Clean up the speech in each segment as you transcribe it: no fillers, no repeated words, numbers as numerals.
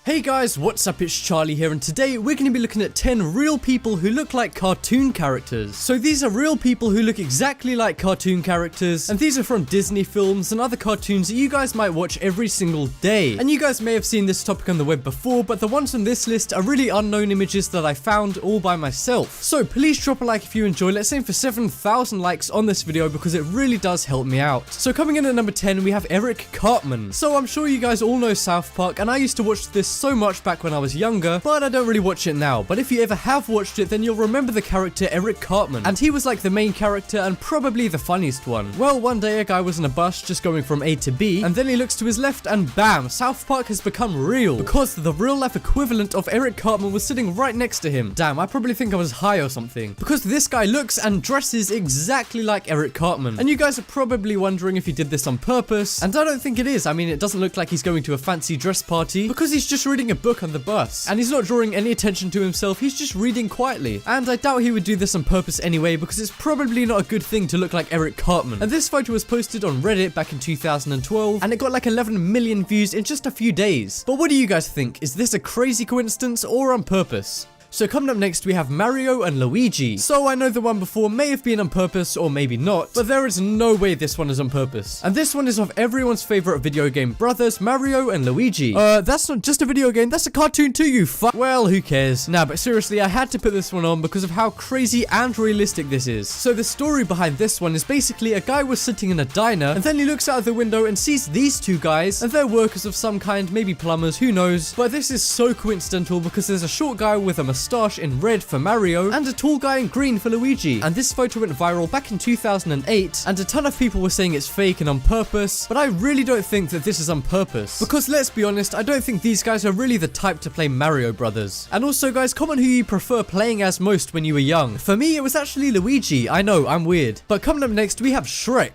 Hey guys, what's up? It's Charlie here, and today we're going to be looking at 10 real people who look like cartoon characters. So these are real people who look exactly like cartoon characters, and these are from Disney films and other cartoons that you guys might watch every single day. And you guys may have seen this topic on the web before, but the ones on this list are really unknown images that I found all by myself. So please drop a like if you enjoy. Let's aim for 7,000 likes on this video because it really does help me out. So coming in at number 10, we have Eric Cartman. So I'm sure you guys all know South Park, and I used to watch this so much back when I was younger, but I don't really watch it now. But if you ever have watched it, then you'll remember the character Eric Cartman, and he was like the main character and probably the funniest one. Well, one day a guy was on a bus just going from A to B, and then he looks to his left and bam, South Park has become real, because the real life equivalent of Eric Cartman was sitting right next to him. Damn, I probably think I was high or something, because this guy looks and dresses exactly like Eric Cartman. And you guys are probably wondering if he did this on purpose, and I don't think it is. I mean, it doesn't look like he's going to a fancy dress party, because he's just reading a book on the bus, and he's not drawing any attention to himself. He's just reading quietly, and I doubt he would do this on purpose anyway, because it's probably not a good thing to look like Eric Cartman. And this photo was posted on Reddit back in 2012, and it got like 11 million views in just a few days. But what do you guys think? Is this a crazy coincidence or on purpose? So coming up next, we have Mario and Luigi. So I know the one before may have been on purpose or maybe not, but there is no way this one is on purpose. And this one is of everyone's favorite video game brothers, Mario and Luigi. That's not just a video game, that's a cartoon too, you fuck. Well, who cares? Nah, but seriously, I had to put this one on because of how crazy and realistic this is. So the story behind this one is basically a guy was sitting in a diner, and then he looks out of the window and sees these two guys, and they're workers of some kind, maybe plumbers, who knows. But this is so coincidental because there's a short guy with a mustache in red for Mario and a tall guy in green for Luigi. And this photo went viral back in 2008, and a ton of people were saying it's fake and on purpose, but I really don't think that this is on purpose, because let's be honest, I don't think these guys are really the type to play Mario Brothers. And also guys, comment who you prefer playing as most when you were young. For me, it was actually Luigi. I know, I'm weird. But coming up next, we have Shrek.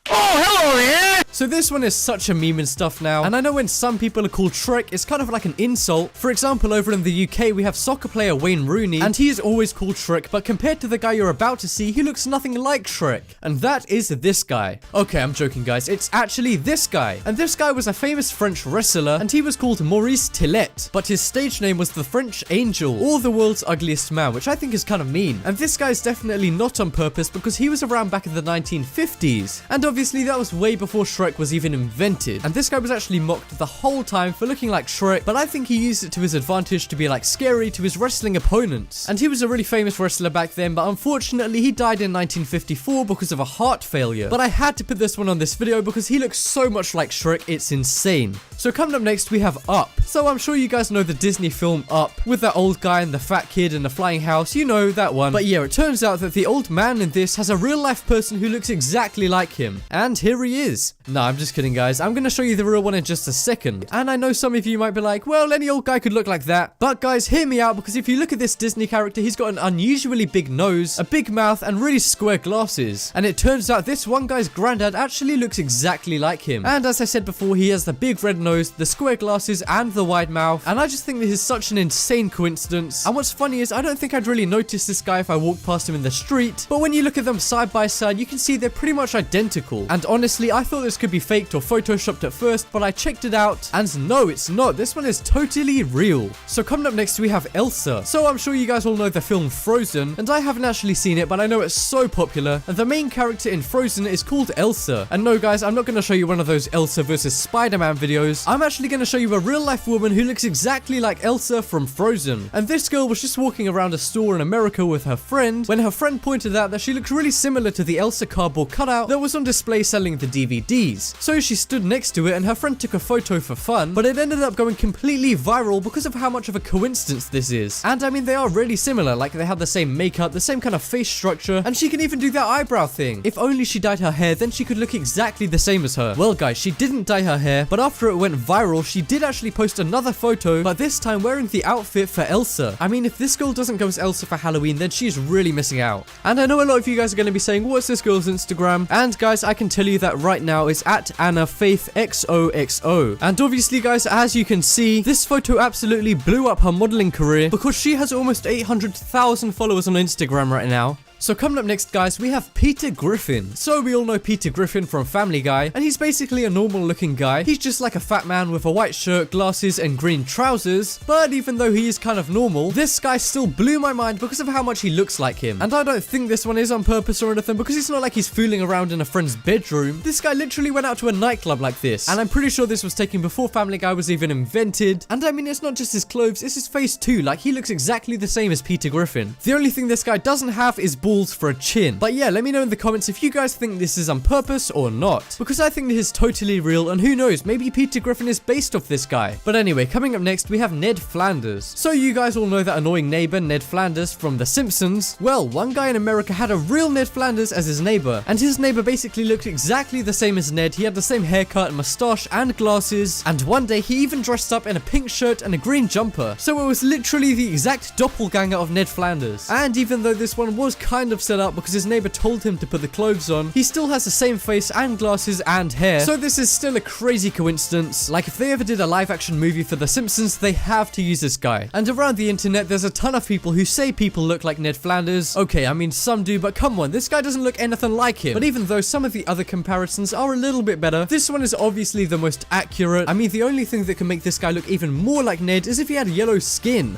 Oh, hello there! So this one is such a meme and stuff now, and I know when some people are called Shrek, it's kind of like an insult. For example, over in the UK, we have soccer player Wayne Rooney, and he is always called Shrek, but compared to the guy you're about to see, he looks nothing like Shrek. And that is this guy. Okay, I'm joking guys, it's actually this guy. And this guy was a famous French wrestler, and he was called Maurice Tillet, but his stage name was the French Angel, or the world's ugliest man, which I think is kind of mean. And this guy's definitely not on purpose because he was around back in the 1950s, and obviously that was way before Shrek was even invented. And this guy was actually mocked the whole time for looking like Shrek, but I think he used it to his advantage to be like scary to his wrestling opponents. And he was a really famous wrestler back then, but unfortunately he died in 1954 because of a heart failure. But I had to put this one on this video because he looks so much like Shrek, it's insane. So coming up next, we have Up. So I'm sure you guys know the Disney film Up, with that old guy and the fat kid and the flying house, you know that one. But yeah, it turns out that the old man in this has a real life person who looks exactly like him. And here he is. Nah, I'm just kidding guys, I'm gonna show you the real one in just a second. And I know some of you might be like, well, any old guy could look like that. But guys, hear me out, because if you look at this Disney character, he's got an unusually big nose, a big mouth, and really square glasses. And it turns out this one guy's granddad actually looks exactly like him. And as I said before, he has the big red nose, the square glasses, and the wide mouth. And I just think this is such an insane coincidence. And what's funny is I don't think I'd really notice this guy if I walked past him in the street, but when you look at them side by side, you can see they're pretty much identical. And honestly, I thought this could be faked or photoshopped at first, but I checked it out, and no, it's not. This one is totally real. So coming up next, we have Elsa. So I'm sure you guys all know the film Frozen, and I haven't actually seen it, but I know it's so popular, and the main character in Frozen is called Elsa. And no guys, I'm not going to show you one of those Elsa versus Spider-Man videos. I'm actually going to show you a real life woman who looks exactly like Elsa from Frozen. And this girl was just walking around a store in America with her friend, when her friend pointed out that she looked really similar to the Elsa cardboard cutout that was on display selling the DVDs. So she stood next to it, and her friend took a photo for fun, but it ended up going completely viral because of how much of a coincidence this is. And I mean, they are really similar, like they have the same makeup, the same kind of face structure, and she can even do that eyebrow thing. If only she dyed her hair, then she could look exactly the same as her. Well guys, she didn't dye her hair, but after it went viral, she did actually post another photo, but this time wearing the outfit for Elsa. I mean, if this girl doesn't go as Elsa for Halloween, then she's really missing out. And I know a lot of you guys are going to be saying, what's this girl's Instagram? And guys, I can tell you that right now it's at AnnaFaithXOXO. And obviously guys, as you can see, this photo absolutely blew up her modeling career because she has almost 800,000 followers on Instagram right now. So coming up next, guys, we have Peter Griffin. So we all know Peter Griffin from Family Guy, and he's basically a normal looking guy. He's just like a fat man with a white shirt, glasses, and green trousers. But even though he is kind of normal, this guy still blew my mind because of how much he looks like him. And I don't think this one is on purpose or anything, because it's not like he's fooling around in a friend's bedroom. This guy literally went out to a nightclub like this, and I'm pretty sure this was taken before Family Guy was even invented. And I mean, it's not just his clothes, it's his face too. Like, he looks exactly the same as Peter Griffin. The only thing this guy doesn't have is balls for a chin. But yeah, let me know in the comments if you guys think this is on purpose or not, because I think this is totally real, and who knows, maybe Peter Griffin is based off this guy. But anyway, coming up next, we have Ned Flanders. So you guys all know that annoying neighbor Ned Flanders from The Simpsons. Well, one guy in America had a real Ned Flanders as his neighbor, and his neighbor basically looked exactly the same as Ned. He had the same haircut and mustache and glasses, and one day he even dressed up in a pink shirt and a green jumper. So it was literally the exact doppelganger of Ned Flanders. And even though this one was kind of set up because his neighbor told him to put the clothes on, he still has the same face and glasses and hair. So this is still a crazy coincidence. Like, if they ever did a live action movie for The Simpsons, they have to use this guy. And around the internet, there's a ton of people who say people look like Ned Flanders. Okay, I mean, some do, but come on, this guy doesn't look anything like him. But even though some of the other comparisons are a little bit better, this one is obviously the most accurate. I mean, the only thing that can make this guy look even more like Ned is if he had yellow skin.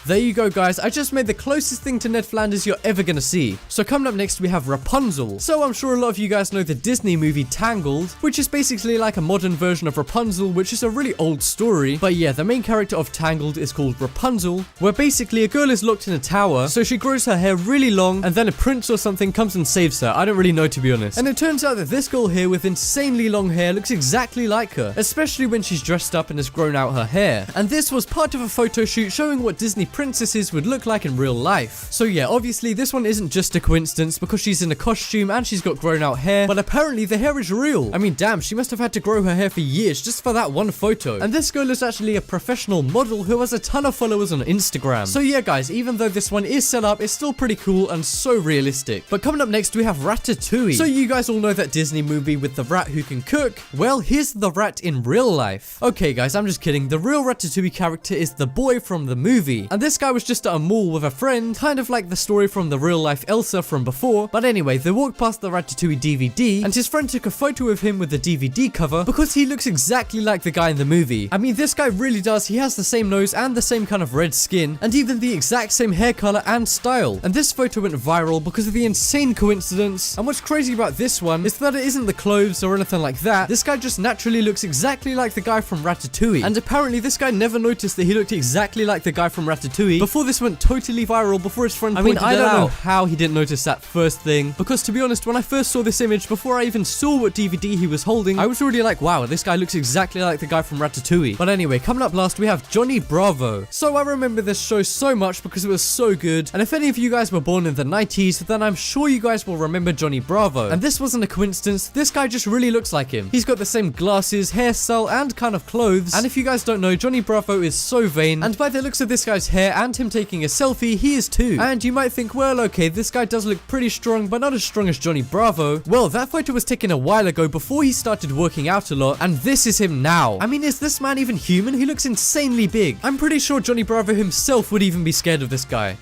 There you go, guys. I just made the closest thing to Ned Flanders you're ever gonna see. So coming up next, we have Rapunzel. So I'm sure a lot of you guys know the Disney movie Tangled, which is basically like a modern version of Rapunzel, which is a really old story. But yeah, the main character of Tangled is called Rapunzel, where basically a girl is locked in a tower, so she grows her hair really long, and then a prince or something comes and saves her. I don't really know, to be honest. And it turns out that this girl here with insanely long hair looks exactly like her, especially when she's dressed up and has grown out her hair. And this was part of a photo shoot showing what Disney princesses would look like in real life. So yeah, obviously this one isn't just a coincidence because she's in a costume and she's got grown out hair, but apparently the hair is real. I mean, damn, she must have had to grow her hair for years just for that one photo. And this girl is actually a professional model who has a ton of followers on Instagram. So yeah, guys, even though this one is set up, it's still pretty cool and so realistic. But coming up next, we have Ratatouille. So you guys all know that Disney movie with the rat who can cook. Well, here's the rat in real life. Okay, guys, I'm just kidding. The real Ratatouille character is the boy from the movie. And this guy was just at a mall with a friend, kind of like the story from the real life Elsa from before. But anyway, they walked past the Ratatouille DVD, and his friend took a photo of him with the DVD cover because he looks exactly like the guy in the movie. I mean, this guy really does. He has the same nose and the same kind of red skin, and even the exact same hair color and style. And this photo went viral because of the insane coincidence. And what's crazy about this one is that it isn't the clothes or anything like that. This guy just naturally looks exactly like the guy from Ratatouille. And apparently this guy never noticed that he looked exactly like the guy from Ratatouille before this went totally viral, before his friend pointed it out. I don't know how he didn't notice that first thing, because to be honest, when I first saw this image, before I even saw what DVD he was holding, I was already like, wow, this guy looks exactly like the guy from Ratatouille. But anyway, coming up last, we have Johnny Bravo. So I remember this show so much because it was so good, and if any of you guys were born in the 90s, then I'm sure you guys will remember Johnny Bravo. And this wasn't a coincidence, this guy just really looks like him. He's got the same glasses, hairstyle, and kind of clothes. And if you guys don't know, Johnny Bravo is so vain, and by the looks of this guy's hair and him taking a selfie, he is too. And you might think, well, okay, this guy does look pretty strong, but not as strong as Johnny Bravo. Well, that photo was taken a while ago before he started working out a lot, and this is him now. I mean, is this man even human? He looks insanely big. I'm pretty sure Johnny Bravo himself would even be scared of this guy.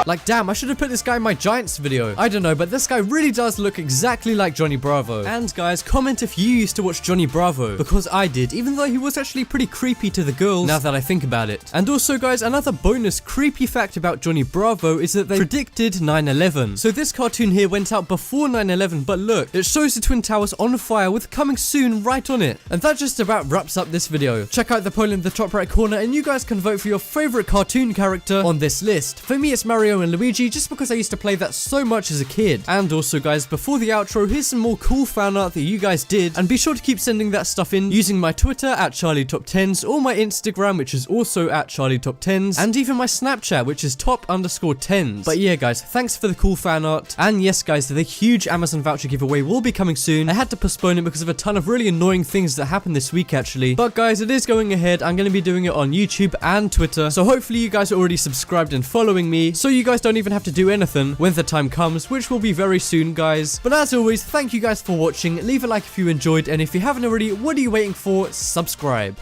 Like, damn, I should have put this guy in my Giants video. I don't know, but this guy really does look exactly like Johnny Bravo. And guys, comment if you used to watch Johnny Bravo, because I did, even though he was actually pretty creepy to the girls, now that I think about it. And also, guys, another bonus creepy fact about Johnny Bravo is that they predicted 9/11. So this cartoon here went out before 9/11, but look, it shows the Twin Towers on fire with coming soon right on it. And that just about wraps up this video. Check out the poll in the top right corner, and you guys can vote for your favorite cartoon character on this list. For me, it's Mario and Luigi, just because I used to play that so much as a kid. And also, guys, before the outro, here's some more cool fan art that you guys did, and be sure to keep sending that stuff in using my Twitter at CharlieTop10s, or my Instagram, which is also at CharlieTop10s, and even my Snapchat, which is top_10s. But yeah, guys, thanks for the cool fan art. And yes, guys, the huge Amazon voucher giveaway will be coming soon. I had to postpone it because of a ton of really annoying things that happened this week, actually. But guys, it is going ahead. I'm going to be doing it on YouTube and Twitter, so hopefully you guys are already subscribed and following me, so you guys don't even have to do anything when the time comes, which will be very soon, guys. But as always, thank you guys for watching. Leave a like if you enjoyed, and if you haven't already, what are you waiting for? Subscribe.